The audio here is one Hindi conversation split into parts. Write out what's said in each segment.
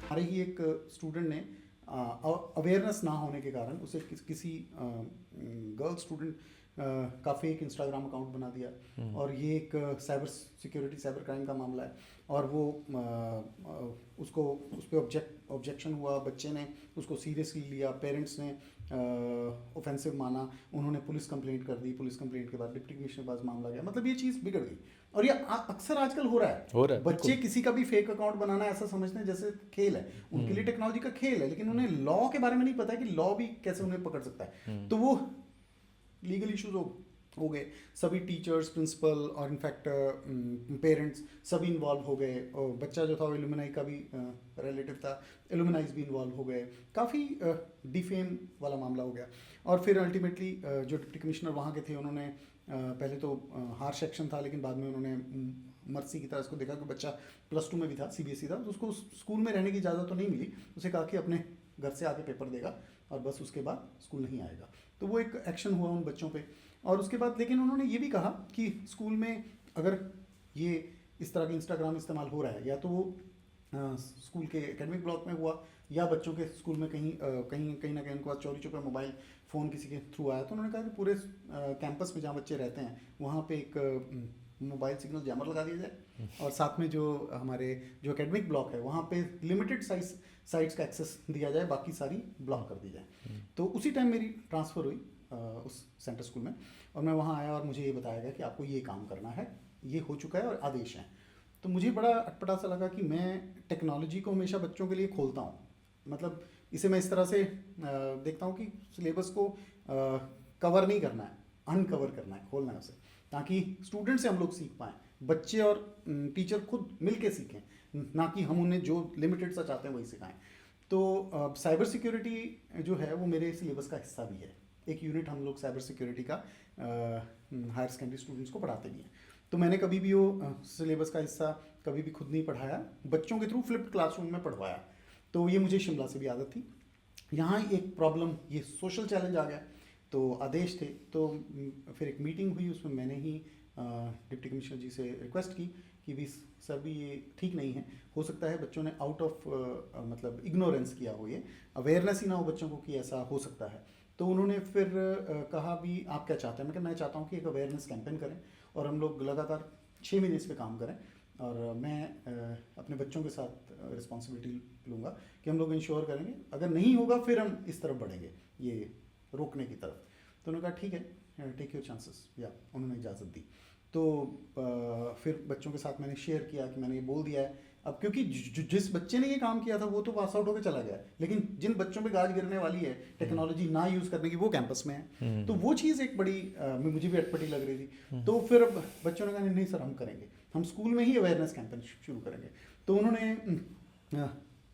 हमारे ही एक स्टूडेंट ने अवेयरनेस ना होने के कारण उसे किसी गर्ल स्टूडेंट का फेक इंस्टाग्राम अकाउंट बना दिया। और ये एक साइबर सिक्योरिटी साइबर क्राइम का मामला है। और वो उसको उस पर ऑब्जेक्शन हुआ, बच्चे ने उसको सीरियसली लिया, पेरेंट्स ने ऑफेंसिव माना, उन्होंने पुलिस कंप्लेंट कर दी। पुलिस कंप्लेंट के बाद डिप्टी कमिश्नर के पास मामला गया। मतलब ये चीज़ बिगड़ गई। और ये अक्सर आजकल हो रहा है। बच्चे किसी का भी फेक अकाउंट बनाना ऐसा समझते हैं जैसे खेल है, उनके लिए टेक्नोलॉजी का खेल है, लेकिन उन्हें लॉ के बारे में नहीं पता है कि लॉ भी कैसे उन्हें पकड़ सकता है। तो वो लीगल इश्यूज हो गए। सभी टीचर्स, प्रिंसिपल और इनफैक्ट पेरेंट्स सभी इन्वॉल्व हो गए। और बच्चा जो था वो इल्यूमिनाई का भी रिलेटिव था, इल्यूमिनाइज भी इन्वॉल्व हो गए। काफ़ी डिफेम वाला मामला हो गया। और फिर अल्टीमेटली जो डिप्टी कमिश्नर वहाँ के थे, उन्होंने पहले तो हार्श एक्शन था, लेकिन बाद में उन्होंने मर्सी की तरह इसको देखा कि बच्चा +2 में भी था, CBSE था, तो उसको स्कूल में रहने की इजाज़त तो नहीं मिली। उसे कहा कि अपने घर से आके पेपर देगा और बस उसके बाद स्कूल नहीं आएगा। तो वो एक एक्शन हुआ उन बच्चों पे। और उसके बाद लेकिन उन्होंने ये भी कहा कि स्कूल में अगर ये इस तरह का इंस्टाग्राम इस्तेमाल हो रहा है, या तो वो स्कूल के एकेडमिक ब्लॉक में हुआ, या बच्चों के स्कूल में कहीं ना कहीं उनके पास चोरी छुपे मोबाइल फ़ोन किसी के थ्रू आया। तो उन्होंने कहा कि पूरे कैंपस में जहाँ बच्चे रहते हैं वहाँ पे एक मोबाइल सिग्नल जैमर लगा दिया जाए, और साथ में जो हमारे जो एकेडमिक ब्लॉक है वहाँ पे लिमिटेड साइट्स का एक्सेस दिया जाए, बाकी सारी ब्लॉक कर दी जाए। तो उसी टाइम मेरी ट्रांसफ़र हुई उस सेंटर स्कूल में, और मैं वहाँ आया और मुझे ये बताया गया कि आपको ये काम करना है, ये हो चुका है और आदेश हैं। तो मुझे बड़ा अटपटा सा लगा कि मैं टेक्नोलॉजी को हमेशा बच्चों के लिए खोलता हूँ। मतलब इसे मैं इस तरह से देखता हूँ कि सिलेबस को कवर नहीं करना है, अनकवर करना है, खोलना है उसे, ताकि स्टूडेंट से हम लोग सीख पाएँ, बच्चे और टीचर खुद मिल के सीखें, ना कि हम उन्हें जो लिमिटेड सा चाहते हैं वही सिखाएं। तो साइबर सिक्योरिटी जो है वो मेरे सिलेबस का हिस्सा भी है। एक यूनिट हम लोग साइबर सिक्योरिटी का हायर सेकेंडरी स्टूडेंट्स को पढ़ाते भी हैं। तो मैंने कभी भी वो सिलेबस का हिस्सा कभी भी खुद नहीं पढ़ाया, बच्चों के थ्रू फ्लिप्ड क्लासरूम में पढ़वाया। तो ये मुझे शिमला से भी आदत थी। यहाँ एक प्रॉब्लम, ये सोशल चैलेंज आ गया, तो आदेश थे। तो फिर एक मीटिंग हुई, उसमें मैंने ही डिप्टी कमिश्नर जी से रिक्वेस्ट की कि भी सर भी ये ठीक नहीं है, हो सकता है बच्चों ने आउट ऑफ मतलब इग्नोरेंस किया हो, ये अवेयरनेस ही ना हो बच्चों को कि ऐसा हो सकता है। तो उन्होंने फिर कहा भी आप क्या चाहते हैं। मैं चाहता हूँ कि एक अवेयरनेस कैंपेन करें और हम लोग लगातार 6 महीने इस पर काम करें, और मैं अपने बच्चों के साथ रिस्पॉन्सिबिलिटी लूँगा कि हम लोग इंश्योर करेंगे, अगर नहीं होगा फिर हम इस तरफ बढ़ेंगे, ये रोकने की तरफ। तो उन्होंने कहा ठीक है, टेक योर चांसेस, या उन्होंने इजाज़त दी। तो फिर बच्चों के साथ मैंने शेयर किया कि मैंने ये बोल दिया है। अब क्योंकि जिस बच्चे ने ये काम किया था वो तो पास आउट होकर चला गया, लेकिन जिन बच्चों पे गाज गिरने वाली है टेक्नोलॉजी ना यूज़ करने की, वो कैंपस में है। तो वो चीज़ एक बड़ी मुझे भी अटपटी लग रही थी। तो फिर बच्चों ने कहा नहीं सर हम करेंगे, हम स्कूल में ही अवेयरनेस कैंपेन शुरू करेंगे। तो उन्होंने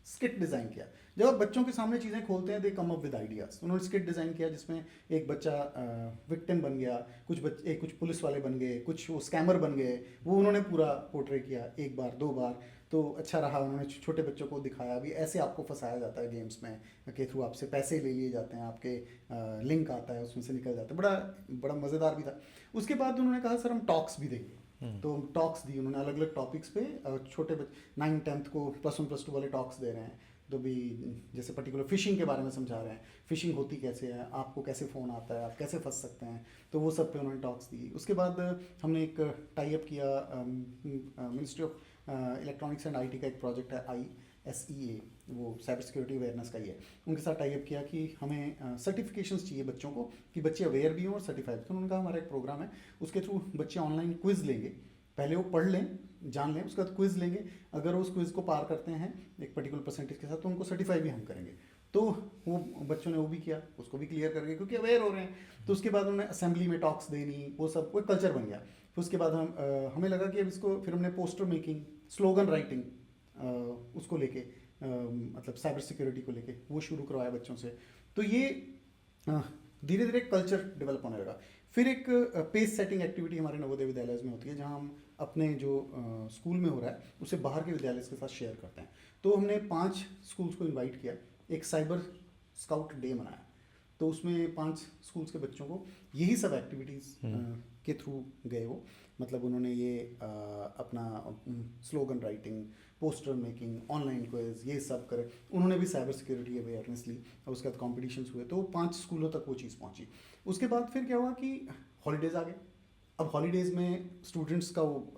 स्किट डिज़ाइन किया। जब आप बच्चों के सामने चीज़ें खोलते हैं, दे कम अप विद आइडियाज़। उन्होंने स्किट डिज़ाइन किया जिसमें एक बच्चा विक्टिम बन गया, कुछ पुलिस वाले बन गए, कुछ वो स्कैमर बन गए। वो उन्होंने पूरा पोर्ट्रे किया 1 बार 2 बार, तो अच्छा रहा। उन्होंने छोटे बच्चों को दिखाया भी ऐसे आपको फंसाया जाता है गेम्स में के थ्रू, आपसे पैसे ले लिए जाते हैं, आपके लिंक आता है उसमें से निकल जाता है। बड़ा मज़ेदार भी था। उसके बाद उन्होंने कहा सर हम टॉक्स भी देंगे। तो टॉक्स दी उन्होंने अलग अलग टॉपिक्स पे। छोटे बच्चे 9th 10th को +1 +2 वाले टॉक्स दे रहे हैं। तो भी जैसे पर्टिकुलर फ़िशिंग के बारे में समझा रहे हैं, फ़िशिंग होती कैसे है, आपको कैसे फ़ोन आता है, आप कैसे फंस सकते हैं। तो वो सब पे उन्होंने टॉक्स दी। उसके बाद हमने एक टाई अप किया, ministry of electronics and IT का एक प्रोजेक्ट है ISEA, वो साइबर सिक्योरिटी अवेयरनेस का ही है। उनके साथ टाई अप किया कि हमें सर्टिफिकेशंस चाहिए बच्चों को, कि बच्चे अवेयर भी हों और सर्टिफाइड। तो उन्होंने कहा हमारा एक प्रोग्राम है, उसके थ्रू बच्चे ऑनलाइन क्विज़ लेंगे, पहले वो पढ़ लें, जान लें, उसके बाद क्विज़ लेंगे। अगर वो उस क्विज़ को पार करते हैं एक पर्टिकुलर परसेंटेज के साथ, तो उनको सर्टिफाई भी हम करेंगे। तो वो बच्चों ने वो भी किया, उसको भी क्लियर करके, क्योंकि अवेयर हो रहे हैं। तो उसके बाद उन्होंने असेंबली में टॉक्स देनी, वो सब वो कल्चर बन गया। फिर उसके बाद हमें लगा कि अब इसको, फिर हमने पोस्टर मेकिंग, स्लोगन राइटिंग, उसको लेके मतलब साइबर सिक्योरिटी को लेके वो शुरू करवाया बच्चों से। तो ये धीरे धीरे कल्चर डेवलप होने लगा। फिर एक पेस सेटिंग एक्टिविटी हमारे नवोदय विद्यालय में होती है, जहाँ हम अपने जो स्कूल में हो रहा है उसे बाहर के विद्यालय के साथ शेयर करते हैं। तो हमने 5 स्कूल्स को इनवाइट किया, एक साइबर स्काउट डे मनाया। तो उसमें 5 स्कूल्स के बच्चों को यही सब एक्टिविटीज़ के थ्रू गए वो, मतलब उन्होंने ये अपना slogan writing, poster making, online quiz, ये सब करे। उन्होंने भी साइबर सिक्योरिटी अवेयरनेस ली और उसके बाद कॉम्पिटिशन्स हुए, तो 5 स्कूलों तक वो चीज़ पहुंची। उसके बाद फिर क्या हुआ कि हॉलीडेज़ आ गए। अब हॉलीडेज़ में स्टूडेंट्स का वो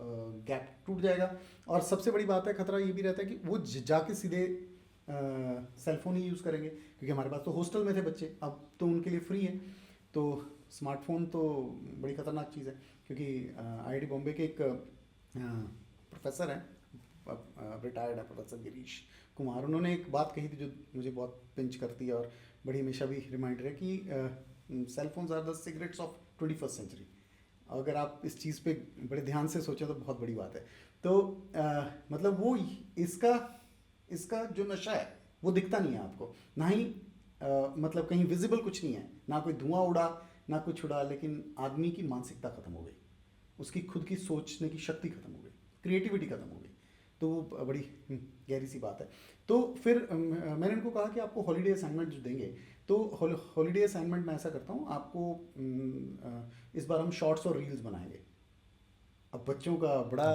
गैप टूट जाएगा, और सबसे बड़ी बात है, खतरा ये भी रहता है कि वो जाके सीधे सेलफोन ही यूज़ करेंगे, क्योंकि हमारे पास तो हॉस्टल में थे बच्चे, अब तो उनके लिए फ्री है। तो स्मार्टफोन तो बड़ी ख़तरनाक चीज़ है, क्योंकि IIT बॉम्बे के एक प्रोफेसर हैं, रिटायर्ड है, प्रोफेसर गिरीश कुमार, उन्होंने एक बात कही थी जो मुझे बहुत पिंच करती है और बड़ी हमेशा भी रिमाइंडर है कि cellphones are the cigarettes of 21st century. अगर आप इस चीज़ पे बड़े ध्यान से सोचें तो बहुत बड़ी बात है। तो मतलब वो इसका जो नशा है वो दिखता नहीं है आपको, ना ही मतलब कहीं विजिबल कुछ नहीं है, ना कोई धुआं उड़ा, ना कुछ उड़ा, लेकिन आदमी की मानसिकता ख़त्म हो गई, उसकी खुद की सोचने की शक्ति ख़त्म हो गई, क्रिएटिविटी ख़त्म हो गई। तो वो बड़ी गहरी सी बात है। तो फिर मैंने उनको कहा कि आपको हॉलीडे असाइनमेंट जो देंगे, तो हॉलीडे असाइनमेंट मैं ऐसा करता हूँ, आपको इस बार हम शॉर्ट्स और रील्स बनाएंगे। अब बच्चों का बड़ा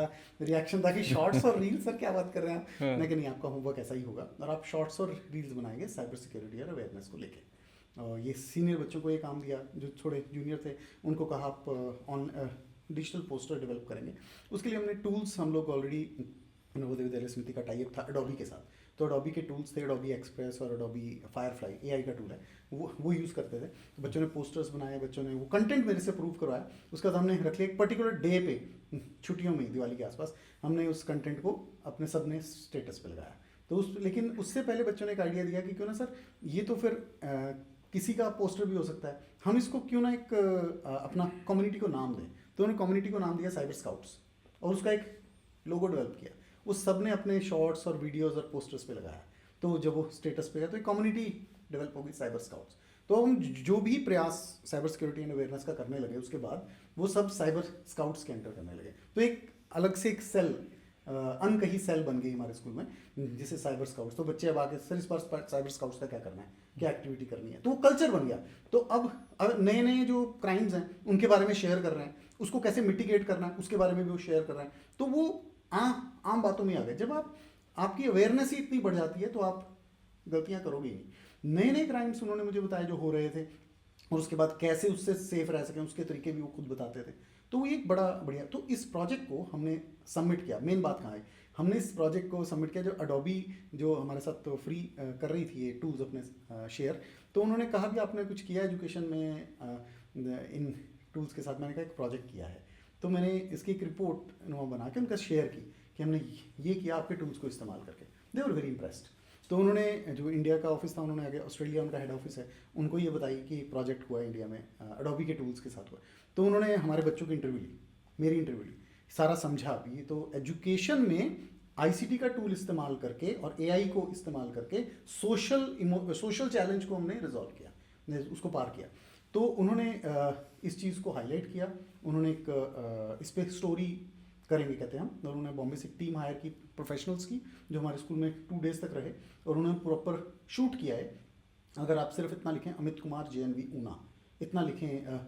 रिएक्शन था कि शॉर्ट्स और रील्स, सर क्या बात कर रहे हैं आप? मैं कि नहीं, आपका होमवर्क ऐसा ही होगा और आप शॉर्ट्स और रील्स बनाएंगे साइबर सिक्योरिटी और अवेयरनेस को लेके। और ये सीनियर बच्चों को ये काम दिया, जो थोड़े जूनियर थे उनको कहा आप ऑन डिजिटल पोस्टर डेवलप करेंगे। उसके लिए हमने टूल्स, हम लोग ऑलरेडी नवोदय विद्यालय समिति का टाइप था अडोबी के साथ, तो अडोबी के टूल्स थे, अडोबी एक्सप्रेस और अडोबी फायरफ्लाई, AI का टूल है, वो यूज़ करते थे। तो बच्चों ने पोस्टर्स बनाए, बच्चों ने वो कंटेंट मेरे से प्रूव करवाया। उसके बाद हमने रख लिया एक पर्टिकुलर डे पे, छुट्टियों में दिवाली के आसपास, हमने उस कंटेंट को अपने सब ने स्टेटस पे लगाया। तो लेकिन उससे पहले बच्चों ने एक आइडिया दिया कि क्यों ना सर, ये तो फिर किसी का पोस्टर भी हो सकता है, हम इसको क्यों ना एक अपना कम्युनिटी को नाम दें। तो उन्होंने कम्युनिटी को नाम दिया साइबर स्काउट्स, और उसका एक लोगो डेवलप किया। उस सब ने अपने शॉर्ट्स और वीडियोस और पोस्टर्स पे लगाया। तो जब वो स्टेटस पे गया तो एक कम्युनिटी डेवलप होगी साइबर स्काउट्स। तो हम जो भी प्रयास साइबर सिक्योरिटी एंड अवेयरनेस का करने लगे, उसके बाद वो सब साइबर स्काउट्स के अंडर करने लगे। तो एक अलग से एक सेल, अनकही सेल बन गई हमारे स्कूल में, जिसे साइबर स्काउट्स। तो बच्चे अब आके, सर इस बार साइबर स्काउट्स का क्या करना है, क्या एक्टिविटी करनी है, तो वो कल्चर बन गया। तो अब नए नए जो क्राइम्स हैं उनके बारे में शेयर कर रहे हैं, उसको कैसे मिटिगेट करना है उसके बारे में भी वो शेयर कर रहे हैं। तो वो आम बातों में आ गए। जब आपकी अवेयरनेस ही इतनी बढ़ जाती है तो आप गलतियां करोगे ही नहीं। नए नए क्राइम्स उन्होंने मुझे बताया जो हो रहे थे, और उसके बाद कैसे उससे सेफ रह सकें उसके तरीके भी वो खुद बताते थे। तो वो एक बड़ा बढ़िया, तो इस प्रोजेक्ट को हमने सबमिट किया। मेन बात कहाँ है, हमने इस प्रोजेक्ट को सबमिट किया, जो अडोबी जो हमारे साथ तो फ्री कर रही थी ये टूल्स अपने शेयर, तो उन्होंने कहा कि आपने कुछ किया एजुकेशन में इन टूल्स के साथ। मैंने कहा एक प्रोजेक्ट किया है, तो मैंने इसकी एक रिपोर्ट बना के उनका शेयर की कि हमने ये किया आपके टूल्स को इस्तेमाल करके। दे वर वेरी इम्प्रेस्ड। तो उन्होंने, जो इंडिया का ऑफिस था, उन्होंने आगे ऑस्ट्रेलिया उनका हेड ऑफिस है, उनको ये बताई कि प्रोजेक्ट हुआ इंडिया में अडोबी के टूल्स के साथ हुआ। तो उन्होंने हमारे बच्चों की इंटरव्यू ली, मेरी इंटरव्यू ली, सारा समझा भी। तो एजुकेशन में ICT का टूल इस्तेमाल करके और AI को इस्तेमाल करके सोशल चैलेंज को हमने रिजॉल्व किया, उसको पार किया। तो उन्होंने इस चीज़ को हाईलाइट किया। उन्होंने एक इस पर स्टोरी करेंगे कहते हैं हम, और उन्होंने बॉम्बे से टीम हायर की प्रोफेशनल्स की, जो हमारे स्कूल में 2 डेज तक रहे, और उन्होंने प्रॉपर शूट किया है। अगर आप सिर्फ इतना लिखें अमित कुमार JNV ऊना, इतना लिखें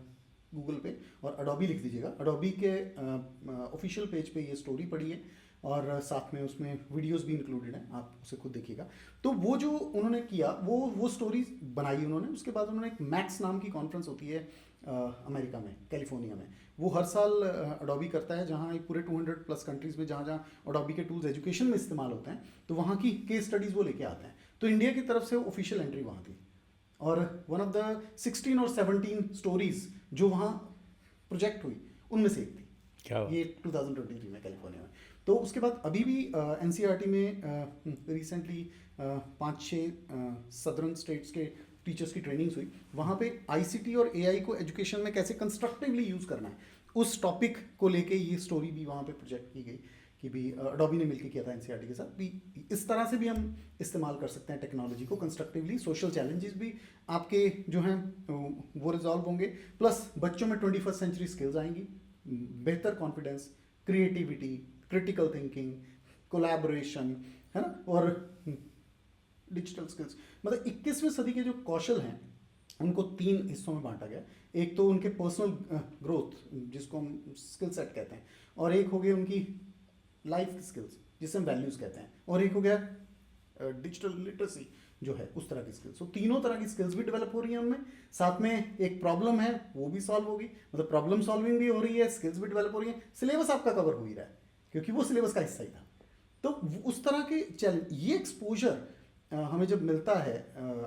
गूगल पे और अडोबी लिख दीजिएगा, अडोबी के ऑफिशियल पेज पे ये स्टोरी पड़ी है, और साथ में उसमें वीडियोस भी इंक्लूडेड हैं, आप उसे खुद देखिएगा। तो वो जो उन्होंने किया, वो स्टोरी बनाई उन्होंने। उसके बाद उन्होंने एक मैक्स नाम की कॉन्फ्रेंस होती है अमेरिका में, कैलिफोर्निया में, वो हर साल अडोबी करता है, जहाँ पूरे 200+ कंट्रीज़ में जहाँ अडोबी के टूल्स एजुकेशन में इस्तेमाल होते हैं, तो वहाँ की केस स्टडीज़ वो लेके आते हैं। तो इंडिया की तरफ से ऑफिशियल एंट्री वहाँ थी, और वन ऑफ द 16 और 17 स्टोरीज जो वहाँ प्रोजेक्ट हुई उनमें से एक थी। क्या ये 2023 में कैलिफोर्निया में। तो उसके बाद अभी भी NCERT में रिसेंटली 5-6 सदर्न स्टेट्स के टीचर्स की ट्रेनिंग्स हुई। वहाँ पे ICT और AI को एजुकेशन में कैसे कंस्ट्रक्टिवली यूज़ करना है, उस टॉपिक को लेके ये स्टोरी भी वहाँ पे प्रोजेक्ट की गई, कि भी अडोबी ने मिलकर किया था NCERT के साथ भी। इस तरह से भी हम इस्तेमाल कर सकते हैं टेक्नोलॉजी को कंस्ट्रक्टिवली। सोशल चैलेंजेस भी आपके जो हैं वो रिजॉल्व होंगे, प्लस बच्चों में 21st सेंचुरी स्किल्स आएंगी, बेहतर confidence, creativity, critical thinking, collaboration, है ना, और डिजिटल स्किल्स। मतलब 21वीं सदी के जो कौशल हैं उनको 3 हिस्सों में बांटा गया। एक तो उनके पर्सनल ग्रोथ जिसको हम स्किल सेट कहते हैं, और एक हो गया उनकी लाइफ स्किल्स जिसे हम वैल्यूज कहते हैं, और एक हो गया डिजिटल लिटरेसी जो है उस तरह की स्किल्स। तो तीनों तरह की स्किल्स भी डेवलप हो रही हैं उनमें। साथ में एक प्रॉब्लम है वो भी सॉल्व होगी, मतलब प्रॉब्लम सॉल्विंग भी हो रही है, स्किल्स भी डेवलप हो रही है, सिलेबस आपका कवर हो ही रहा है क्योंकि वो सिलेबस का हिस्सा ही था। तो उस तरह के चैलेंज, ये एक्सपोजर हमें जब मिलता है,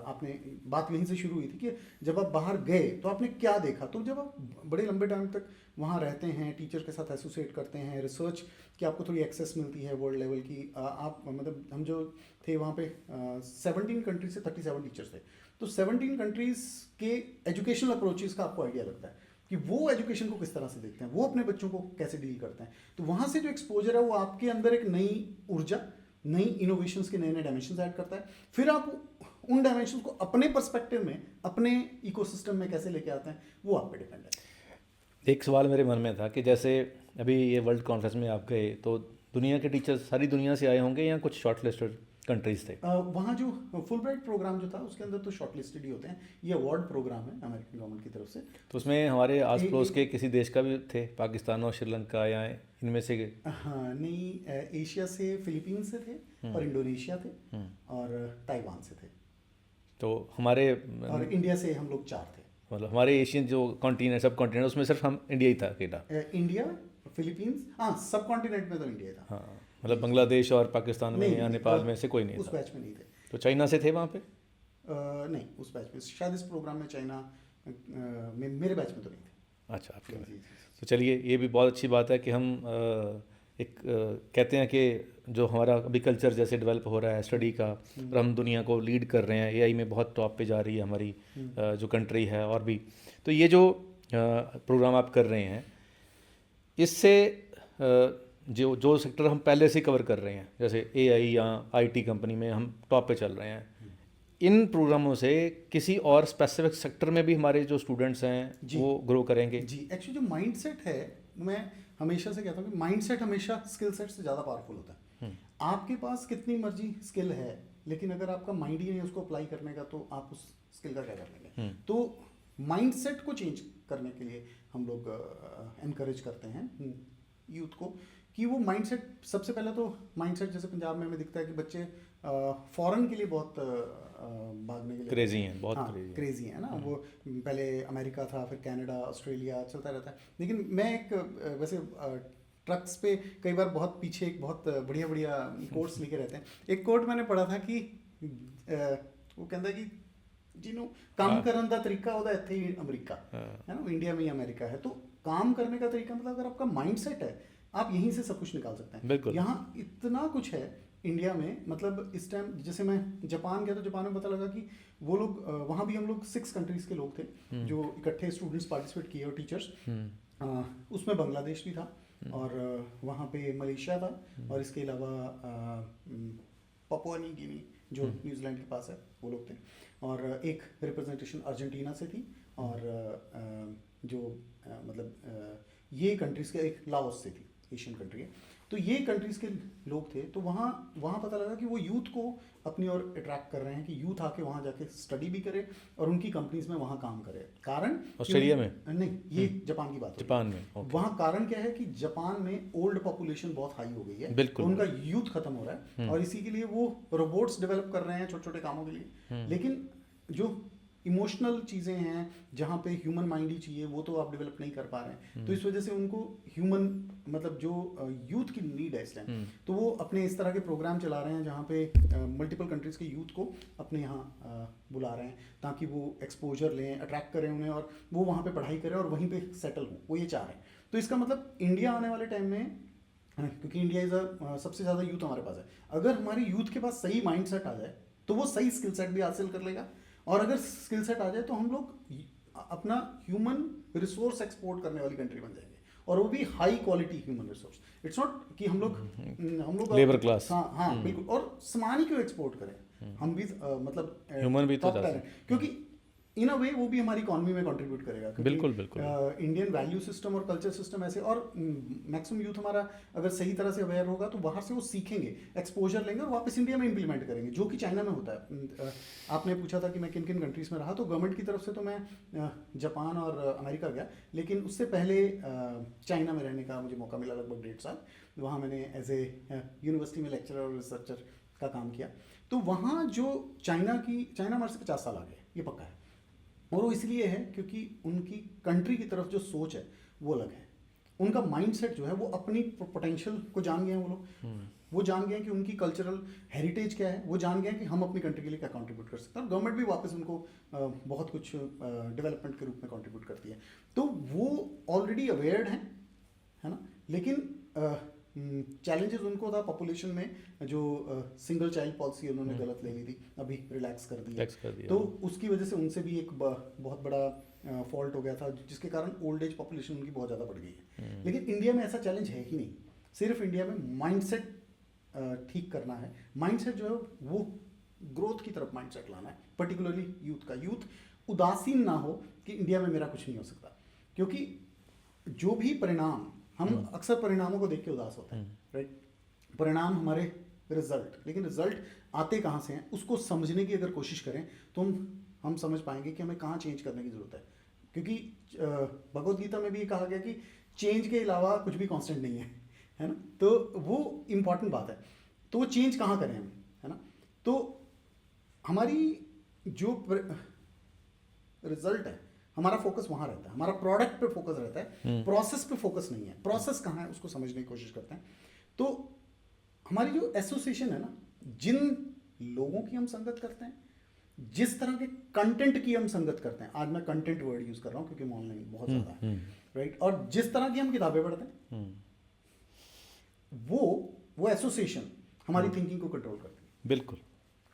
आपने बात यहीं से शुरू हुई थी कि जब आप बाहर गए तो आपने क्या देखा। तो जब आप बड़े लंबे टाइम तक वहाँ रहते हैं, टीचर के साथ एसोसिएट करते हैं, रिसर्च की आपको थोड़ी एक्सेस मिलती है वर्ल्ड लेवल की। आप मतलब हम जो थे वहाँ पे 17 कंट्रीज से 37 टीचर्स थे, तो 17 कंट्रीज के एजुकेशनल अप्रोचेस का आपको आइडिया लगता है कि वो एजुकेशन को किस तरह से देखते हैं, वो अपने बच्चों को कैसे डील करते हैं। तो वहाँ से जो एक्सपोजर है वो आपके अंदर एक नई ऊर्जा, नई इनोवेशंस के नए नए डायमेंशंस ऐड करता है। फिर आप उन डायमेंशंस को अपने पर्सपेक्टिव में, अपने इकोसिस्टम में कैसे लेके आते हैं, वो आप पे डिपेंड है। एक सवाल मेरे मन में था कि जैसे अभी ये वर्ल्ड कॉन्फ्रेंस में आप गए तो दुनिया के टीचर्स सारी दुनिया से आए होंगे या कुछ शॉर्ट लिस्टेड कंट्रीज थे? वहाँ जो फुल ब्राइट प्रोग्राम जो था उसके अंदर तो शॉर्ट लिस्टेड ही होते हैं। ये अवार्ड प्रोग्राम है अमेरिकन गवर्नमेंट की तरफ से। तो उसमें हमारे आस पड़ोस के किसी देश का भी थे, पाकिस्तान और श्रीलंका या इनमें से? हाँ नहीं, एशिया से फिलीपींस से थे और इंडोनेशिया थे और ताइवान से थे। तो हमारे और इंडिया से हम लोग 4 थे। मतलब हमारे एशियन जो कॉन्टिनेंट, सब कॉन्टिनेंट, उसमें सिर्फ हम इंडिया ही था अकेला? इंडिया, फिलीपींस, हाँ सब कॉन्टिनेंट में तो इंडिया था। हाँ, मतलब बांग्लादेश और पाकिस्तान में या नेपाल में से कोई नहीं उस था? बैच में नहीं थे। तो चाइना से थे वहाँ पे? नहीं, उस बैच में शायद इस प्रोग्राम में चाइना में मेरे बैच में तो नहीं थे। अच्छा, आपके में। तो चलिए, ये भी बहुत अच्छी बात है कि हम एक कहते हैं कि जो हमारा अभी कल्चर जैसे डेवलप हो रहा है स्टडी का, और हम दुनिया को लीड कर रहे हैं, एआई में बहुत टॉप पे जा रही है हमारी जो कंट्री है। और भी तो ये जो प्रोग्राम आप कर रहे हैं, इससे जो सेक्टर हम पहले से कवर कर रहे हैं, जैसे एआई या आईटी कंपनी में हम टॉप पे चल रहे हैं, इन प्रोग्रामों से किसी और स्पेसिफिक सेक्टर में भी हमारे जो स्टूडेंट्स हैं वो ग्रो करेंगे? जी, एक्चुअली जो माइंडसेट है, मैं हमेशा से कहता हूँ कि माइंडसेट हमेशा स्किल सेट से ज़्यादा पावरफुल होता है। आपके पास कितनी मर्जी स्किल है, लेकिन अगर आपका माइंड ही नहीं है उसको अप्लाई करने का, तो आप उस स्किल का क्या कर लेंगे। तो माइंडसेट को चेंज करने के लिए हम लोग एनकरेज करते हैं यूथ को कि वो माइंडसेट, सबसे पहले तो माइंडसेट जैसे पंजाब में हमें दिखता है कि बच्चे फॉरेन के लिए बहुत भागने के लिए क्रेजी हैं, बहुत क्रेजी है ना। वो पहले अमेरिका था, फिर कनाडा, ऑस्ट्रेलिया चलता रहता है। लेकिन मैं एक वैसे ट्रक्स पे कई बार बहुत पीछे एक बहुत बढ़िया बढ़िया कोट्स लिखे रहते हैं। एक कोट मैंने पढ़ा था कि वो कहता है कि ਜਿਹਨੂੰ काम करने का तरीका होता है ਇੱਥੇ ही अमेरिका है ना, इंडिया में ही अमेरिका है। तो काम करने का तरीका मतलब अगर आपका माइंडसेट है, आप यहीं से सब कुछ निकाल सकते हैं। यहाँ इतना कुछ है इंडिया में, मतलब इस टाइम जैसे मैं जापान गया तो जापान में पता लगा कि वो लोग वहाँ भी हम लोग 6 कंट्रीज के लोग थे जो इकट्ठे स्टूडेंट्स पार्टिसिपेट किए और टीचर्स, उसमें बांग्लादेश भी था और वहाँ पे मलेशिया था और इसके अलावा पापुआ न्यू गिनी जो न्यूजीलैंड के पास है वो लोग थे, और एक रिप्रेजेंटेशन अर्जेंटीना से थी, और जो मतलब ये कंट्रीज़ के एक लाओस से थी, एशियन कंट्री है। तो ये कंट्रीज़ के लोग थे। तो वहाँ पता लगा कि वो यूथ को अपनी ओर अट्रैक्ट कर रहे हैं कि यूथ आके वहाँ जाके स्टडी भी करे और उनकी कंपनीज में वहाँ काम करे। कारण ऑस्ट्रेलिया में नहीं, ये जापान की बात है। जापान में वहाँ कारण क्या है कि जापान में ओल्ड पॉपुलेशन बहुत हाई हो गई है, बिल्कुल, तो उनका यूथ खत्म हो रहा है और इसी के लिए वो रोबोट्स डेवलप कर रहे हैं छोटे छोटे कामों के लिए। लेकिन जो इमोशनल चीज़ें हैं जहाँ पे ह्यूमन माइंड ही चाहिए, वो तो आप डेवलप नहीं कर पा रहे हैं। तो इस वजह से उनको ह्यूमन मतलब जो यूथ की नीड है इस टाइम, तो वो अपने इस तरह के प्रोग्राम चला रहे हैं जहाँ पे मल्टीपल कंट्रीज़ के यूथ को अपने यहाँ बुला रहे हैं ताकि वो एक्सपोजर लें, अट्रैक्ट करें उन्हें और वो वहाँ पे पढ़ाई करें और वहीं पे सेटल हों, वो ये चाह रहे हैं। तो इसका मतलब इंडिया आने वाले टाइम में, क्योंकि इंडिया इज़ सबसे ज़्यादा यूथ हमारे पास है, अगर हमारे यूथ के पास सही माइंड सेट आ जाए तो वो सही स्किल सेट भी हासिल कर लेगा, और अगर स्किल सेट आ जाए तो हम लोग अपना ह्यूमन रिसोर्स एक्सपोर्ट करने वाली कंट्री बन जाएंगे, और वो भी high quality human resource. It's not कि हम लोग लेबर क्लास, हाँ बिल्कुल, और सामान ही क्यों एक्सपोर्ट करें, हम भी मतलब ह्यूमन भी तो, क्योंकि इन अ वे वो भी हमारी इकॉनमी में कंट्रीब्यूट करेगा, बिल्कुल बिल्कुल। इंडियन वैल्यू सिस्टम और कल्चर सिस्टम ऐसे, और मैक्सिमम यूथ हमारा अगर सही तरह से अवेयर होगा तो बाहर से वो सीखेंगे, एक्सपोजर लेंगे और वापस इंडिया में इंप्लीमेंट करेंगे, जो कि चाइना में होता है। आपने पूछा था कि मैं किन किन कंट्रीज़ में रहा, तो गवर्नमेंट की तरफ से तो मैं जापान और अमेरिका गया, लेकिन उससे पहले चाइना में रहने का मुझे मौका मिला लगभग 1.5 साल। वहाँ मैंने एज ए यूनिवर्सिटी में लेक्चरर और रिसर्चर का काम किया। तो वहाँ जो चाइना हमारे से 50 साल आगे है, ये पक्का है, और वो इसलिए है क्योंकि उनकी कंट्री की तरफ जो सोच है वो अलग है। उनका माइंडसेट जो है वो अपनी पोटेंशियल को जान गए हैं वो लोग, वो जान गए हैं कि उनकी कल्चरल हेरिटेज क्या है, वो जान गए हैं कि हम अपनी कंट्री के लिए क्या कंट्रीब्यूट कर सकते हैं, और गवर्नमेंट भी वापस उनको बहुत कुछ डेवलपमेंट के रूप में कंट्रीब्यूट करती है। तो वो ऑलरेडी अवेयर्ड हैं, है ना। लेकिन चैलेंजेस उनको था पॉपुलेशन में, जो सिंगल चाइल्ड पॉलिसी उन्होंने गलत ले ली थी, अभी रिलैक्स कर दी है, तो उसकी वजह से उनसे भी एक बहुत बड़ा फॉल्ट हो गया था, जिसके कारण ओल्ड एज पॉपुलेशन उनकी बहुत ज़्यादा बढ़ गई है। लेकिन इंडिया में ऐसा चैलेंज है ही नहीं, सिर्फ इंडिया में माइंडसेट ठीक करना है। माइंडसेट जो है वो ग्रोथ की तरफ माइंडसेट लाना है, पर्टिकुलरली यूथ का। यूथ उदासीन ना हो कि इंडिया में मेरा कुछ नहीं हो सकता, क्योंकि जो भी परिणाम, हम अक्सर परिणामों को देख के उदास होते हैं, राइट। परिणाम हमारे रिजल्ट, लेकिन रिजल्ट आते कहाँ से हैं उसको समझने की अगर कोशिश करें तो हम समझ पाएंगे कि हमें कहाँ चेंज करने की ज़रूरत है। क्योंकि भगवद गीता में भी ये कहा गया कि चेंज के अलावा कुछ भी कांस्टेंट नहीं है ना। तो वो इम्पॉर्टेंट बात है। तो वो चेंज कहाँ करें हम, है ना। तो हमारी जो रिजल्ट है, हमारा फोकस वहाँ रहता है, हमारा प्रोडक्ट पे फोकस रहता है, प्रोसेस पे फोकस नहीं है। प्रोसेस कहाँ है उसको समझने की कोशिश करते हैं। तो हमारी जो एसोसिएशन है ना, जिन लोगों की हम संगत करते हैं, जिस तरह के कंटेंट की हम संगत करते हैं, आज मैं कंटेंट वर्ड यूज कर रहा हूँ क्योंकि मैं ऑनलाइन बहुत ज़्यादा है, राइट, और जिस तरह की हम किताबें पढ़ते हैं, वो एसोसिएशन हमारी थिंकिंग को कंट्रोल करती है। बिल्कुल।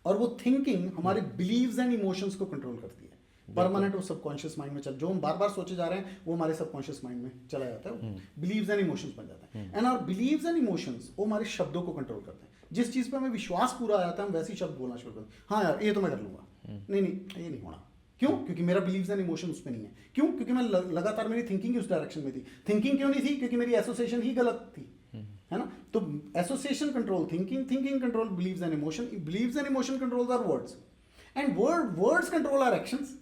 और वो थिंकिंग हमारे बिलीव्स एंड इमोशंस को कंट्रोल करती है। परमानेंट वो सबकॉन्शियस माइंड में जो हम बार बार सोचे जा रहे हैं वो हमारे सबकॉन्शियस माइंड में चला जाता है, बिलीव्स एंड इमोशंस बन जाता है। And our beliefs and emotions वो हमारे शब्दों को कंट्रोल करते हैं। जिस चीज़ पे हमें विश्वास पूरा आ जाता है हम वैसी शब्द बोलना शुरू करते हैं। हाँ यार ये तो मैं कर लूँगा, नहीं ये नहीं होना। क्यों? क्योंकि मेरा बिलीव्स एंड इमोशन उस पर नहीं है। क्यों? क्योंकि मैं लगातार मेरी थिंकिंग उस डायरेक्शन में थी। थिंकिंग क्यों नहीं थी? क्योंकि मेरी एसोसिएशन ही गलत थी, है ना। तो association control thinking, thinking control beliefs and emotion, beliefs and emotion control our words, and words control our actions.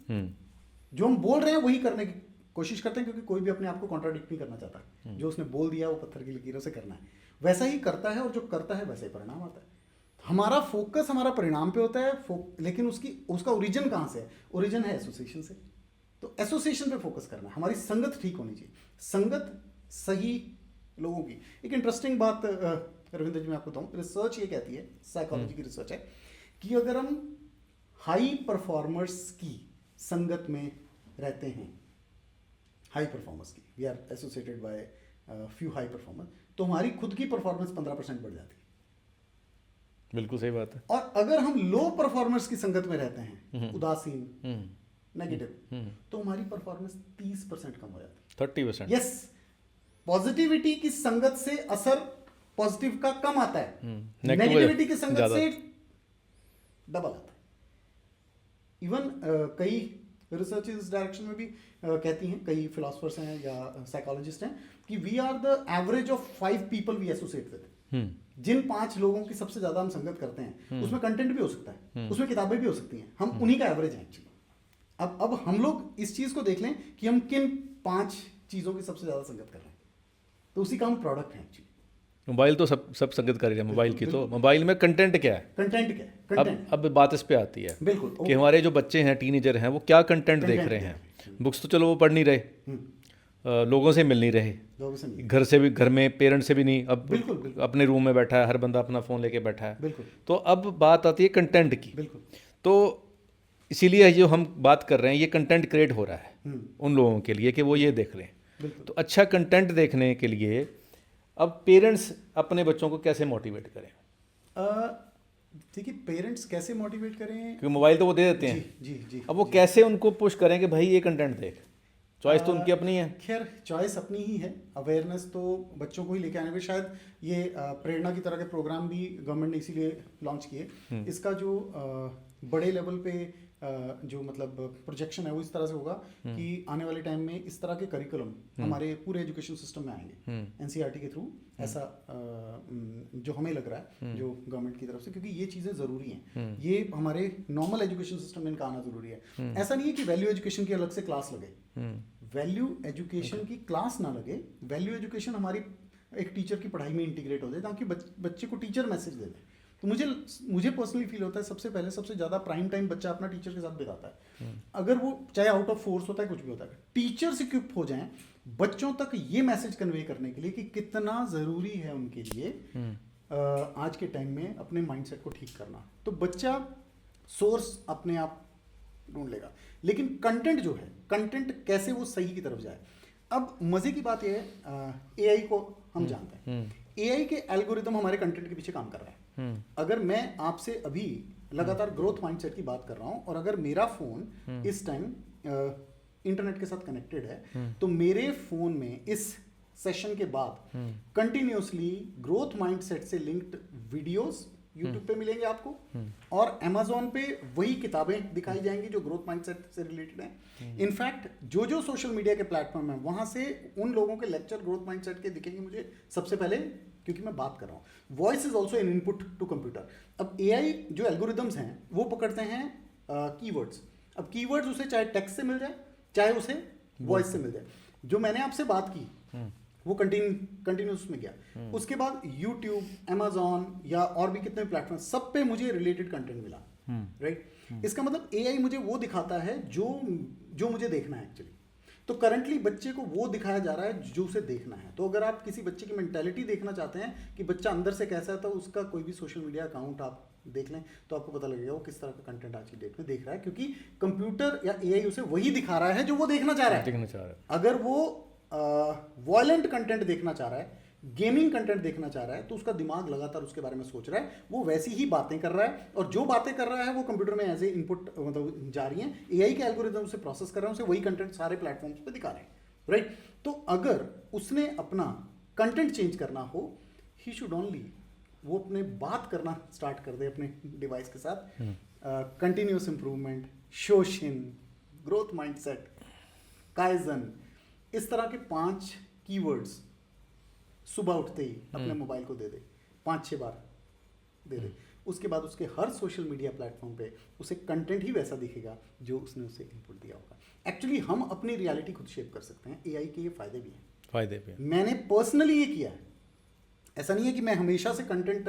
जो हम बोल रहे हैं वही करने की कोशिश करते हैं, क्योंकि कोई भी अपने आप को कॉन्ट्राडिक्ट नहीं करना चाहता। जो उसने बोल दिया वो पत्थर की लकीरों से करना है, वैसा ही करता है, और जो करता है वैसे ही परिणाम आता है। हमारा फोकस हमारा परिणाम पे होता है, लेकिन उसका ओरिजिन कहाँ से है? ओरिजिन है एसोसिएशन से। तो एसोसिएशन पे फोकस करना है, हमारी संगत ठीक होनी चाहिए, संगत सही लोगों की। एक इंटरेस्टिंग बात रविंद्र जी मैं आपको बताऊँ, रिसर्च ये कहती है, साइकोलॉजी की रिसर्च है, कि अगर हम हाई परफॉर्मर्स की संगत में रहते हैं, हाई परफॉर्मर्स की, we are associated by few high performer, तो हमारी खुद की परफॉर्मेंस 15% बढ़ जाती है। बिल्कुल सही बात है। और अगर हम लो परफॉर्मर्स की संगत में रहते हैं, उदासीन, नेगेटिव, तो हमारी परफॉर्मेंस 30% कम हो जाती है, 30%। यस। पॉजिटिविटी की संगत से असर पॉजिटिव का कम आता है, नेगेटिविटी की संगत से डबल आता है। इवन कई रिसर्च इस डायरेक्शन में भी कहती हैं, कई फिलोसफर्स हैं या साइकोलॉजिस्ट हैं, कि we are the average of 5 people we associate with. जिन 5 लोगों की सबसे ज्यादा हम संगत करते हैं, उसमें कंटेंट भी हो सकता है, उसमें किताबें भी हो सकती हैं, हम उन्हीं का एवरेज है एक्चुअली। अब हम लोग इस चीज को देख लें कि हम किन 5 चीजों की सबसे ज्यादा संगत कर रहे हैं, तो उसी का हम प्रोडक्ट है एक्चुअली। मोबाइल तो सब संगत कर रहे हैं मोबाइल की, तो मोबाइल में कंटेंट क्या है? कंटेंट क्या है? कंटेंट। अब बात इस पे आती है, बिल्कुल, कि हमारे जो बच्चे हैं, टीनेजर हैं, वो क्या कंटेंट देख रहे हैं। बुक्स तो चलो वो पढ़ नहीं रहे, लोगों से मिल नहीं रहे, घर से भी, घर में पेरेंट्स से भी नहीं, अब बिल्कुल। अपने रूम में बैठा है, हर बंदा अपना फ़ोन लेके बैठा है। बिल्कुल। तो अब बात आती है कंटेंट की। बिल्कुल। तो इसीलिए जो हम बात कर रहे हैं, ये कंटेंट क्रिएट हो रहा है उन लोगों के लिए कि वो ये देख रहे हैं। तो अच्छा कंटेंट देखने के लिए अब पेरेंट्स अपने बच्चों को कैसे मोटिवेट करें? ठीक है, पेरेंट्स कैसे मोटिवेट करें? क्योंकि मोबाइल तो वो दे देते हैं। जी। अब वो कैसे उनको पुश करें कि भाई ये कंटेंट देख? चॉइस तो उनकी अपनी है। खैर चॉइस अपनी ही है, अवेयरनेस तो बच्चों को ही लेके आने में। शायद ये प्रेरणा की तरह के प्रोग्राम भी गवर्नमेंट ने इसीलिए लॉन्च किए। इसका जो बड़े लेवल पे जो मतलब प्रोजेक्शन है वो इस तरह से होगा कि आने वाले टाइम में इस तरह के करिकुलम हमारे पूरे एजुकेशन सिस्टम में आएंगे एनसीईआरटी के थ्रू, ऐसा जो हमें लग रहा है जो गवर्नमेंट की तरफ से, क्योंकि ये चीज़ें ज़रूरी हैं, ये हमारे नॉर्मल एजुकेशन सिस्टम में इनका आना ज़रूरी है। ऐसा नहीं है कि वैल्यू एजुकेशन की अलग से क्लास लगे, वैल्यू एजुकेशन की क्लास ना लगे, वैल्यू एजुकेशन हमारी एक टीचर की पढ़ाई में इंटीग्रेट हो जाए ताकि बच्चे को टीचर मैसेज दे दे। तो मुझे पर्सनली फील होता है सबसे पहले सबसे ज़्यादा प्राइम टाइम बच्चा अपना टीचर के साथ बिताता है, अगर वो चाहे आउट ऑफ फोर्स होता है कुछ भी होता है, टीचर्स इक्विप हो जाएं बच्चों तक ये मैसेज कन्वे करने के लिए कि कितना ज़रूरी है उनके लिए आज के टाइम में अपने माइंडसेट को ठीक करना। तो बच्चा सोर्स अपने आप ढूंढ लेगा, लेकिन कंटेंट जो है, कंटेंट कैसे वो सही की तरफ जाए। अब मज़े की बात यह है, एआई को हम जानते हैं, एआई के एल्गोरिदम हमारे कंटेंट के पीछे काम कर रहा है। अगर मैं आपसे अभी लगातार ग्रोथ माइंडसेट की बात कर रहा हूं और अगर मेरा फोन इस टाइम इंटरनेट के साथ कनेक्टेड है, तो मेरे फोन में इस सेशन के बाद कंटिन्यूसली ग्रोथ माइंडसेट से लिंक्ड वीडियोस यूट्यूब पे मिलेंगे आपको, और Amazon पे वही किताबें दिखाई जाएंगी जो ग्रोथ माइंडसेट से रिलेटेड हैं। इनफैक्ट जो सोशल मीडिया के प्लेटफॉर्म है वहां से उन लोगों के लेक्चर ग्रोथ माइंडसेट के दिखेंगे मुझे सबसे पहले, क्योंकि मैं बात कर रहा हूँ। Voice is also an input to computer. अब एआई जो एल्गोरिदम्स हैं वो पकड़ते हैं कीवर्ड्स। अब कीवर्ड्स उसे चाहे टेक्स्ट से मिल जाए चाहे उसे वॉइस से मिल जाए। जो मैंने आपसे बात की वो कंटिन्यूस में गया, उसके बाद यूट्यूब, Amazon या और भी कितने प्लेटफॉर्म, सब पे मुझे रिलेटेड कंटेंट मिला, राइट। इसका मतलब एआई मुझे वो दिखाता है जो मुझे देखना है एक्चुअली। तो करंटली बच्चे को वो दिखाया जा रहा है जो उसे देखना है। तो अगर आप किसी बच्चे की मेंटालिटी देखना चाहते हैं कि बच्चा अंदर से कैसा है, तो उसका कोई भी सोशल मीडिया अकाउंट आप देख लें तो आपको पता लगेगा वो किस तरह का कंटेंट आज की डेट में देख रहा है, क्योंकि कंप्यूटर या एआई उसे वही दिखा रहा है जो वो देखना चाह रहा है। अगर वो वॉयलेंट कंटेंट देखना चाह रहा है, गेमिंग कंटेंट देखना चाह रहा है, तो उसका दिमाग लगातार उसके बारे में सोच रहा है, वो वैसी ही बातें कर रहा है, और जो बातें कर रहा है वो कंप्यूटर में एज ए इनपुट मतलब जा रही हैं, एआई के एल्गोरिदम से प्रोसेस कर रहे हैं, उसे वही कंटेंट सारे प्लेटफॉर्म्स पे दिखा रहे हैं, राइट। तो अगर उसने अपना कंटेंट चेंज करना हो, ही शुड ओनली वो अपने बात करना स्टार्ट कर दे अपने डिवाइस के साथ, continuous improvement, shoshin, growth mindset, kaizen, इस तरह के 5 कीवर्ड्स सुबह उठते ही अपने मोबाइल को दे दे, 5-6 बार दे दे। उसके बाद उसके हर सोशल मीडिया प्लेटफॉर्म पे उसे कंटेंट ही वैसा दिखेगा जो उसने उसे इनपुट दिया होगा। एक्चुअली हम अपनी रियलिटी खुद शेप कर सकते हैं, एआई के ये फायदे भी हैं। मैंने पर्सनली ये किया है, ऐसा नहीं है कि मैं हमेशा से कंटेंट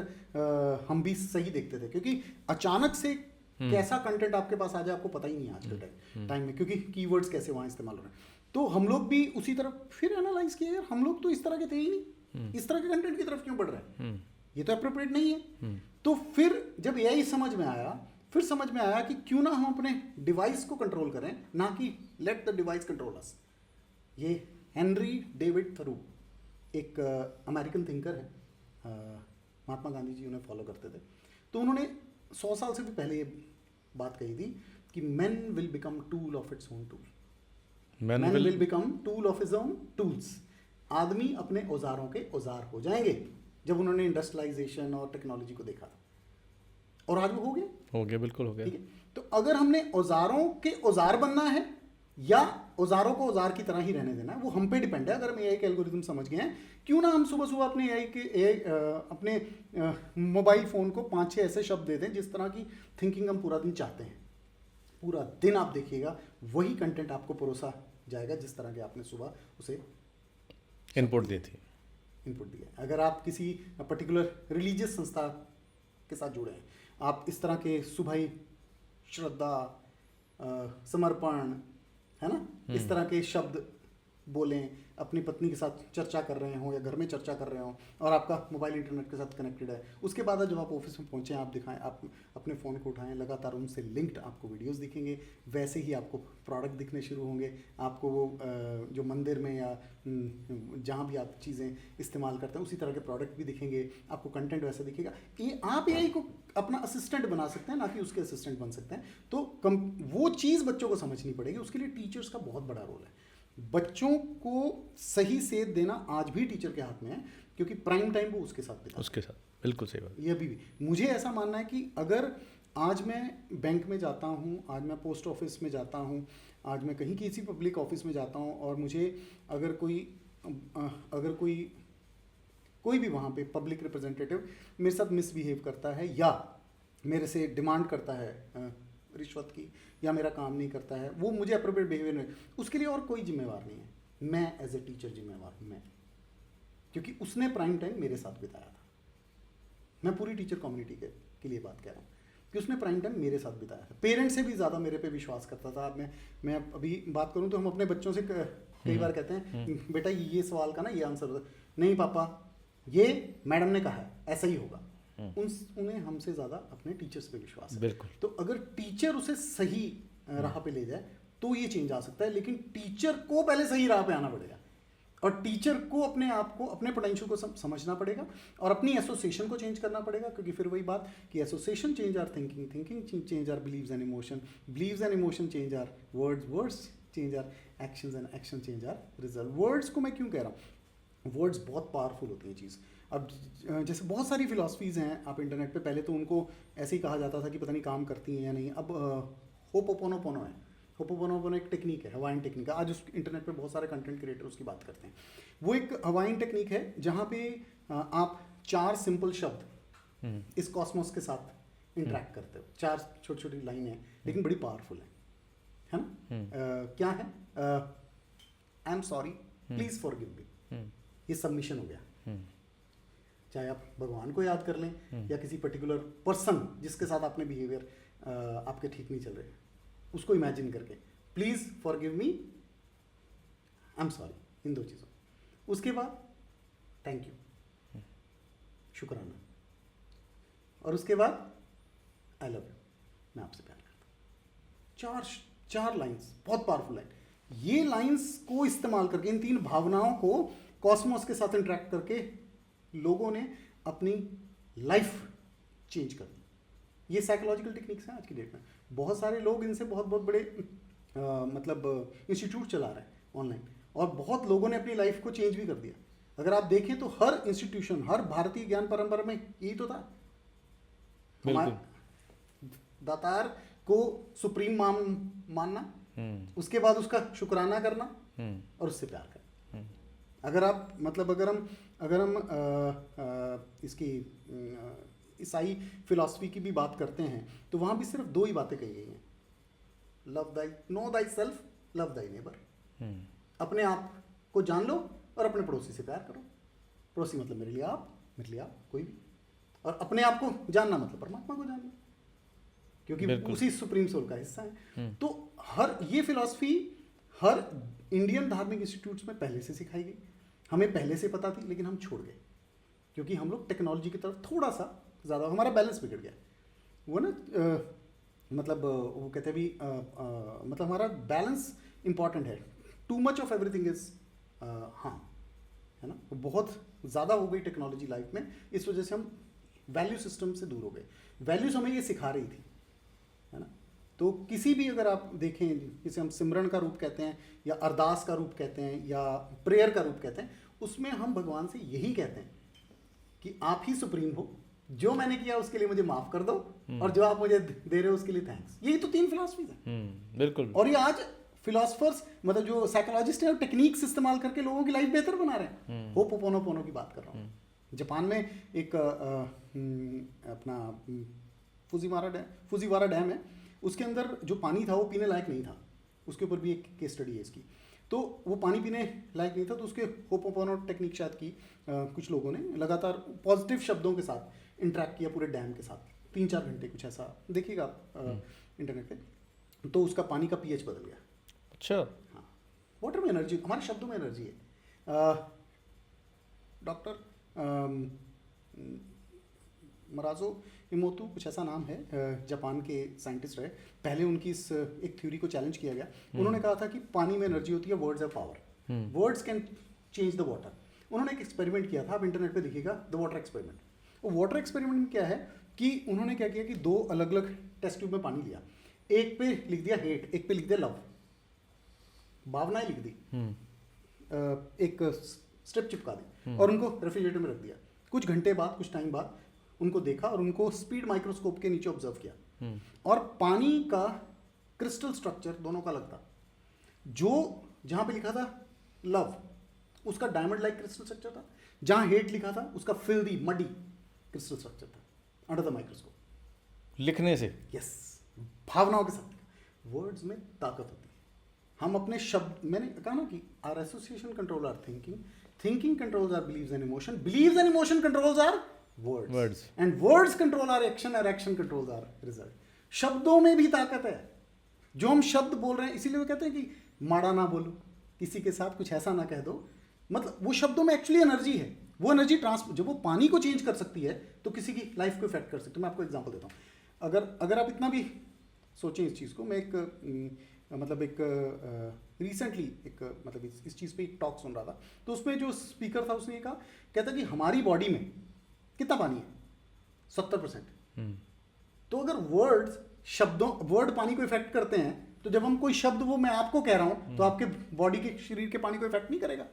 हम भी सही देखते थे, क्योंकि अचानक से कैसा कंटेंट आपके पास आ जाए आपको पता ही नहीं है आज के टाइम में, क्योंकि कीवर्ड्स कैसे वहाँ इस्तेमाल हो रहे हैं। तो हम लोग भी उसी तरफ फिर एनालाइज किया, यार हम लोग तो इस तरह के थे ही नहीं, इस तरह के कंटेंट की तरफ क्यों बढ़ रहे हैं, ये तो अप्रोप्रिएट नहीं है। तो फिर जब एआई समझ में आया, फिर समझ में आया कि क्यों ना हम अपने डिवाइस को कंट्रोल करें, ना कि लेट द डिवाइस कंट्रोल अस। ये हेनरी डेविड थरू एक अमेरिकन थिंकर है, महात्मा गांधी जी उन्हें फॉलो करते थे। तो उन्होंने 100 साल से भी पहले ये बात कही थी कि man will become tool of its own tool, man will become tool of his own tools. आदमी अपने औजारों के औजार हो जाएंगे, जब उन्होंने इंडस्ट्रियलाइजेशन और टेक्नोलॉजी को देखा था, और आज वो हो गया, बिल्कुल हो गया। ठीक है, तो अगर हमने औजारों के औजार बनना है या औजारों को औजार की तरह ही रहने देना है, वो हम पे डिपेंड है। अगर हम एआई के एल्गोरिथम समझ गए हैं, क्यों ना हम सुबह सुबह अपने मोबाइल फ़ोन को 5-6 ऐसे शब्द दे दें जिस तरह की थिंकिंग हम पूरा दिन चाहते हैं। पूरा दिन आप देखिएगा वही कंटेंट आपको परोसा जाएगा जिस तरह के आपने सुबह उसे इनपुट दिया। अगर आप किसी पर्टिकुलर रिलीजियस संस्था के साथ जुड़े हैं, आप इस तरह के सुबह ही श्रद्धा, समर्पण, है ना, इस तरह के शब्द बोलें, अपनी पत्नी के साथ चर्चा कर रहे हो या घर में चर्चा कर रहे हो और आपका मोबाइल इंटरनेट के साथ कनेक्टेड है, उसके बाद जब आप ऑफिस में पहुंचे, आप दिखाएं, आप अपने फ़ोन को उठाएं, लगातार उनसे लिंक्ड आपको वीडियोस दिखेंगे, वैसे ही आपको प्रोडक्ट दिखने शुरू होंगे। आपको वो जो मंदिर में या जहाँ भी आप चीज़ें इस्तेमाल करते हैं उसी तरह के प्रोडक्ट भी दिखेंगे, आपको कंटेंट वैसा दिखेगा। ये आप एआई को अपना असिस्टेंट बना सकते हैं, ना कि उसके असिस्टेंट बन सकते हैं। तो वो चीज़ बच्चों को समझनी पड़ेगी, उसके लिए टीचर्स का बहुत बड़ा रोल है। बच्चों को सही सेध देना आज भी टीचर के हाथ में है, क्योंकि प्राइम टाइम वो उसके साथ बिल्कुल सही बात। ये अभी भी मुझे ऐसा मानना है कि अगर आज मैं बैंक में जाता हूँ, आज मैं पोस्ट ऑफिस में जाता हूँ, आज मैं कहीं किसी पब्लिक ऑफिस में जाता हूँ और मुझे अगर कोई भी वहाँ पे पब्लिक रिप्रेजेंटेटिव मेरे साथ मिसबिहेव करता है या मेरे से डिमांड करता है रिश्वत की या मेरा काम नहीं करता है, वो मुझे अप्रोप्रिएट बिहेवियर नहीं, उसके लिए और कोई जिम्मेवार नहीं है, मैं एज ए टीचर जिम्मेवार हूँ मैं, क्योंकि उसने प्राइम टाइम मेरे साथ बिताया था। मैं पूरी टीचर कम्युनिटी के लिए बात कह रहा हूँ कि उसने प्राइम टाइम मेरे साथ बिताया था। पेरेंट्स से भी ज़्यादा मेरे पे विश्वास करता था। अब मैं अभी बात करूँ तो हम अपने बच्चों से कई बार कहते हैं बेटा ये सवाल का ना ये आंसर होता है, नहीं पापा ये मैडम ने कहा है ऐसा ही होगा। उन्हें हमसे ज़्यादा अपने टीचर्स पे विश्वास है। बिल्कुल। तो अगर टीचर उसे सही राह पे ले जाए तो ये चेंज आ सकता है, लेकिन टीचर को पहले सही राह पे आना पड़ेगा और टीचर को अपने आप को, अपने पोटेंशियल को समझना पड़ेगा और अपनी एसोसिएशन को चेंज करना पड़ेगा, क्योंकि फिर वही बात कि association change our thinking, thinking change our beliefs and emotion, beliefs and emotion change our words, words change our actions and action change our result. Words को मैं क्यों कह रहा हूँ, वर्ड्स बहुत पावरफुल होती हैं चीज़। अब जैसे बहुत सारी फिलॉसफीज़ हैं आप इंटरनेट पे, पहले तो उनको ऐसे ही कहा जाता था कि पता नहीं काम करती हैं या नहीं। अब होपोपोनोपोनो है, होपोपोनोपोनो एक टेक्निक है, हवाइन टेक्निक है। आज उस इंटरनेट पे बहुत सारे कंटेंट क्रिएटर उसकी बात करते हैं। वो एक हवाइन टेक्निक है जहाँ पे आप 4 सिंपल शब्द इस कॉस्मोस के साथ इंटरेक्ट करते हो। 4 छोटी छोटी लाइन है लेकिन बड़ी पावरफुल है ना। क्या है, आई एम सॉरी, प्लीज फॉरगिव मी, ये सबमिशन हो गया। चाहे आप भगवान को याद कर लें या किसी पर्टिकुलर पर्सन जिसके साथ आपने बिहेवियर आपके ठीक नहीं चल रहे, उसको इमेजिन करके please forgive me, I am sorry, इन 2 चीज़ों। उसके बाद थैंक यू, शुक्राना, और उसके बाद आई लव यू, मैं आपसे प्यार करता हूँ। 4 लाइंस, बहुत पावरफुल लाइन। ये लाइंस को इस्तेमाल करके, इन 3 भावनाओं को कॉस्मोस के साथ इंटरेक्ट करके लोगों ने अपनी लाइफ चेंज कर दी। ये साइकोलॉजिकल टेक्निक्स हैं आज की डेट में। बहुत सारे लोग इनसे बहुत बड़े मतलब इंस्टीट्यूट चला रहे हैं ऑनलाइन, और बहुत लोगों ने अपनी लाइफ को चेंज भी कर दिया। अगर आप देखें तो हर इंस्टीट्यूशन, हर भारतीय ज्ञान परंपरा में यही तो था। हमारे दातार को सुप्रीम मानना, उसके बाद उसका शुक्राना करना और उससे प्यार करना। अगर आप मतलब अगर हम इसकी ईसाई फिलॉसफी की भी बात करते हैं तो वहाँ भी सिर्फ 2 ही बातें कही गई हैं, लव दाई, नो दाई सेल्फ, लव दाई नेबर। अपने आप को जान लो और अपने पड़ोसी से प्यार करो। पड़ोसी मतलब मेरे लिए आप, कोई भी। और अपने आप को जानना मतलब परमात्मा को जानना, क्योंकि उसी सुप्रीम सोल का हिस्सा है। तो ये फिलॉसफी हर इंडियन धार्मिक इंस्टीट्यूट्स में पहले से सिखाई गई। हमें पहले से पता थी लेकिन हम छोड़ गए, क्योंकि हम लोग टेक्नोलॉजी की तरफ थोड़ा सा ज़्यादा, हमारा बैलेंस बिगड़ गया। वो ना मतलब वो कहते हैं भी मतलब हमारा बैलेंस इंपॉर्टेंट है। Too much of everything is harm, है ना। बहुत ज़्यादा हो गई टेक्नोलॉजी लाइफ में, इस वजह से हम वैल्यू सिस्टम से दूर हो गए। वैल्यूज हमें ये सिखा रही थी, है ना। तो किसी भी अगर आप देखें, जिसे हम सिमरन का रूप कहते हैं या अरदास का रूप कहते हैं या प्रेयर का रूप कहते हैं, उसमें हम भगवान से यही कहते हैं कि आप ही सुप्रीम हो, जो मैंने किया उसके लिए मुझे माफ कर दो और जो आप मुझे दे रहे हो उसके लिए थैंक्स। यही तो 3 फिलॉसफीज हैं। बिल्कुल। और ये आज फिलोसफर्स मतलब जो साइकोलॉजिस्ट हैं टेक्निक्स इस्तेमाल करके लोगों की लाइफ बेहतर बना रहे हैं। होपोपोनोपोनो की बात कर रहा हूँ। जापान में एक अपना फुजीवारा डैम है, उसके अंदर जो पानी था वो पीने लायक नहीं था। उसके ऊपर भी एक केस स्टडी है इसकी। तो वो पानी पीने लायक नहीं था, तो उसके होपोपोनो टेक्निक शायद की कुछ लोगों ने लगातार पॉजिटिव शब्दों के साथ इंटरेक्ट किया पूरे डैम के साथ 3-4 घंटे, कुछ ऐसा देखिएगा आप इंटरनेट पे। तो उसका पानी का पीएच बदल गया। अच्छा। हाँ, वाटर में एनर्जी, हमारे शब्दों में एनर्जी है। डॉक्टर मराजो इमोतू कुछ ऐसा नाम है, जापान के साइंटिस्ट रहे। पहले उनकी इस एक थ्योरी को चैलेंज किया गया। उन्होंने कहा था कि पानी में एनर्जी होती है, words are power, words can change the water. उन्होंने एक एक्सपेरिमेंट किया था, आप इंटरनेट पे देखिएगा, द वाटर एक्सपेरिमेंट। वो वाटर एक्सपेरिमेंट में क्या है कि उन्होंने क्या किया कि 2 अलग अलग टेस्ट ट्यूब में पानी लिया, एक पे लिख दिया हेट, एक पे लिख दिया लव, भावनाएं लिख दी, एक स्ट्रिप चिपका दी और उनको रेफ्रिजरेटर में रख दिया। कुछ घंटे बाद, कुछ टाइम बाद उनको देखा और उनको स्पीड माइक्रोस्कोप के नीचे ऑब्जर्व किया और पानी का क्रिस्टल स्ट्रक्चर दोनों का अलग था। जो जहां पे लिखा था लव, उसका डायमंड लाइक क्रिस्टल स्ट्रक्चर था। जहां हेट लिखा था उसका फिल्दी मडी क्रिस्टल स्ट्रक्चर था अंडर द माइक्रोस्कोप। लिखने से यस, भावनाओं के साथ। वर्ड्स में ताकत होती है। हम अपने शब्द, मैंने कहा ना कि our association control our thinking, thinking controls our beliefs and emotion, beliefs and emotion controls our words, and words control our action, और एक्शन कंट्रोल्स आर रिजल्ट। शब्दों में भी ताकत है। जो हम शब्द बोल रहे हैं, इसीलिए वो कहते हैं कि माड़ा ना बोलो, किसी के साथ कुछ ऐसा ना कह दो। मतलब वो शब्दों में एक्चुअली एनर्जी है। वो एनर्जी जब वो पानी को चेंज कर सकती है तो किसी की लाइफ को इफेक्ट कर सकती है। मैं आपको एग्जांपल देता हूँ। अगर आप इतना भी सोचें इस चीज़ को, मैं रिसेंटली इस चीज़ पे एक टॉक सुन रहा था। तो उसमें जो स्पीकर था उसने ये कहा, कहता कि हमारी बॉडी में कितना पानी है, 70%। तो अगर वर्ड पानी को इफेक्ट करते हैं, तो जब हम कोई शब्द, वो मैं आपको कह रहा हूं, तो आपके बॉडी के शरीर के पानी को इफेक्ट नहीं करेगा।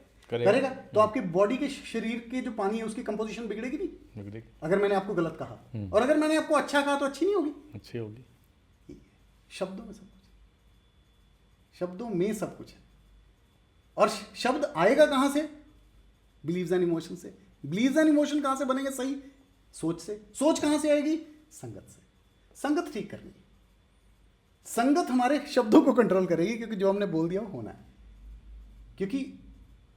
तो आपके बॉडी के शरीर के जो पानी है उसकी कंपोजिशन बिगड़ेगी नहीं, अगर मैंने आपको गलत कहा। और अगर मैंने आपको अच्छा कहा तो अच्छी नहीं होगी, अच्छी होगी। शब्दों में सब कुछ है। शब्दों में सब कुछ है। और शब्द आएगा कहां से? बिलीव्स एंड इमोशन से। बिलीव्स एंड इमोशन कहां से बनेंगे? सही सोच से। सोच कहां से आएगी? संगत से। संगत ठीक करनी है। संगत हमारे शब्दों को कंट्रोल करेगी, क्योंकि जो हमने बोल दिया वो होना है। क्योंकि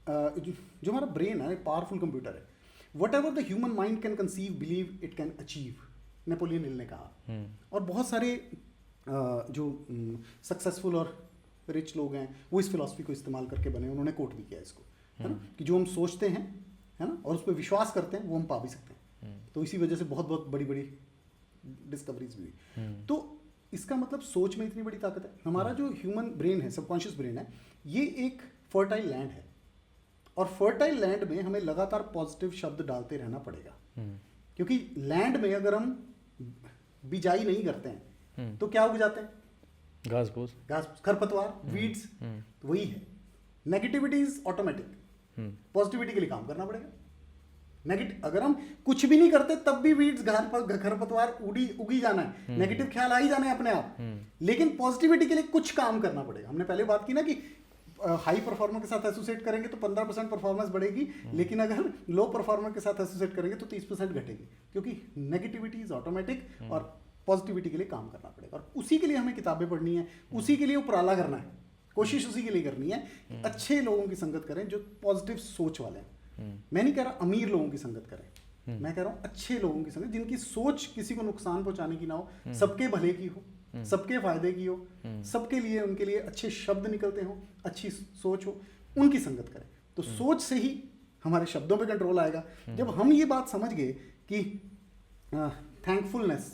जो हमारा ब्रेन है, पावरफुल कंप्यूटर है। What ever the human mind can conceive, believe, it can achieve, Napoleon Hill ने कहा। और बहुत सारे जो सक्सेसफुल और रिच लोग हैं, वो इस फिलॉसफी को इस्तेमाल करके बने। उन्होंने कोट भी किया इसको, है ना, कि जो हम सोचते हैं, है ना, और उस पर विश्वास करते हैं, वो हम पा भी सकते हैं। तो इसी वजह से बहुत बहुत बड़ी बड़ी डिस्कवरीज भी हुई। तो इसका मतलब सोच में इतनी बड़ी ताकत है। हमारा जो ह्यूमन ब्रेन है, सबकॉन्शियस ब्रेन है, ये एक फर्टाइल लैंड है। और फर्टाइल लैंड में हमें लगातार पॉजिटिव शब्द डालते रहना पड़ेगा। क्योंकि लैंड में अगर हम बिजाई नहीं करते हैं तो क्या उग जाते हैं? घास फूस, खरपतवार, वीड्स। तो वही है। नेगेटिविटी इज ऑटोमेटिक, पॉजिटिविटी के लिए काम करना पड़ेगा। अगर हम कुछ भी नहीं करते तब भी वीड्स, खरपतवार उगी जाना है, नेगेटिव ख्याल आ ही जाना है अपने आप। लेकिन पॉजिटिविटी के लिए कुछ काम करना पड़ेगा। हमने पहले बात की ना कि हाई परफॉर्मर के साथ एसोसिएट करेंगे तो 15% परफॉर्मेंस बढ़ेगी, लेकिन अगर लो परफॉर्मर के साथ एसोसिएट करेंगे तो 30% घटेगी। क्योंकि नेगेटिविटी इज ऑटोमेटिक और पॉजिटिविटी के लिए काम करना पड़ेगा। और उसी के लिए हमें किताबें पढ़नी है, उसी के लिए उपराला करना है, कोशिश उसी के लिए करनी है कि अच्छे लोगों की संगत करें जो पॉजिटिव सोच वाले हैं। मैं नहीं कह रहा अमीर लोगों की संगत करें, मैं कह रहा हूँ अच्छे लोगों की संगत, जिनकी सोच किसी को नुकसान पहुंचाने की ना हो, सबके भले की हो, सबके फायदे की हो, सबके लिए, उनके लिए अच्छे शब्द निकलते हो, अच्छी सोच हो, उनकी संगत करें। तो सोच से ही हमारे शब्दों पे कंट्रोल आएगा। जब हम ये बात समझ गए कि थैंकफुलनेस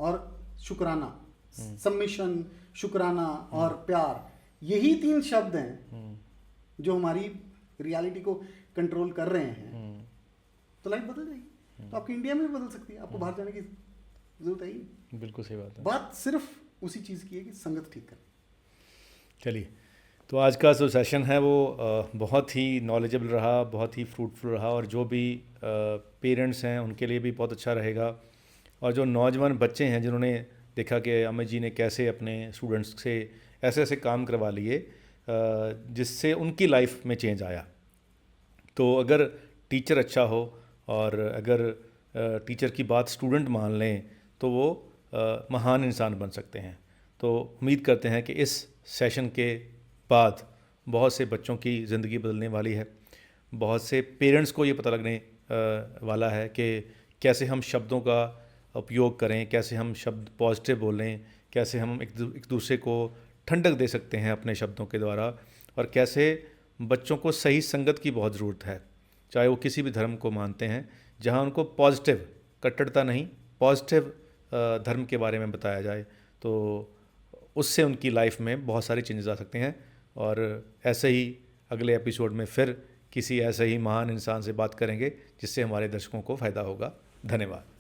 और शुक्राना, सबमिशन, शुक्राना और प्यार, यही 3 शब्द हैं जो हमारी रियलिटी को कंट्रोल कर रहे हैं, तो लाइफ बदल जाएगी। तो आपकी इंडिया में भी बदल सकती है, आपको बाहर जाने की जरूरत है ही। बिल्कुल सही बात है। बात सिर्फ उसी चीज़ की है कि संगत ठीक करें। चलिए, तो आज का जो सेशन है वो बहुत ही नॉलेजेबल रहा, बहुत ही फ्रूटफुल रहा, और जो भी पेरेंट्स हैं उनके लिए भी बहुत अच्छा रहेगा। और जो नौजवान बच्चे हैं जिन्होंने देखा कि अमित जी ने कैसे अपने स्टूडेंट्स से ऐसे ऐसे काम करवा लिए जिससे उनकी लाइफ में चेंज आया, तो अगर टीचर अच्छा हो और अगर टीचर की बात स्टूडेंट मान लें तो वो महान इंसान बन सकते हैं। तो उम्मीद करते हैं कि इस सेशन के बाद बहुत से बच्चों की ज़िंदगी बदलने वाली है। बहुत से पेरेंट्स को ये पता लगने वाला है कि कैसे हम शब्दों का उपयोग करें, कैसे हम शब्द पॉजिटिव बोलें, कैसे हम एक दूसरे को ठंडक दे सकते हैं अपने शब्दों के द्वारा, और कैसे बच्चों को सही संगत की बहुत ज़रूरत है, चाहे वो किसी भी धर्म को मानते हैं, जहाँ उनको पॉजिटिव, कट्टरता नहीं, पॉजिटिव धर्म के बारे में बताया जाए, तो उससे उनकी लाइफ में बहुत सारे चेंजेस आ सकते हैं। और ऐसे ही अगले एपिसोड में फिर किसी ऐसे ही महान इंसान से बात करेंगे जिससे हमारे दर्शकों को फ़ायदा होगा। धन्यवाद।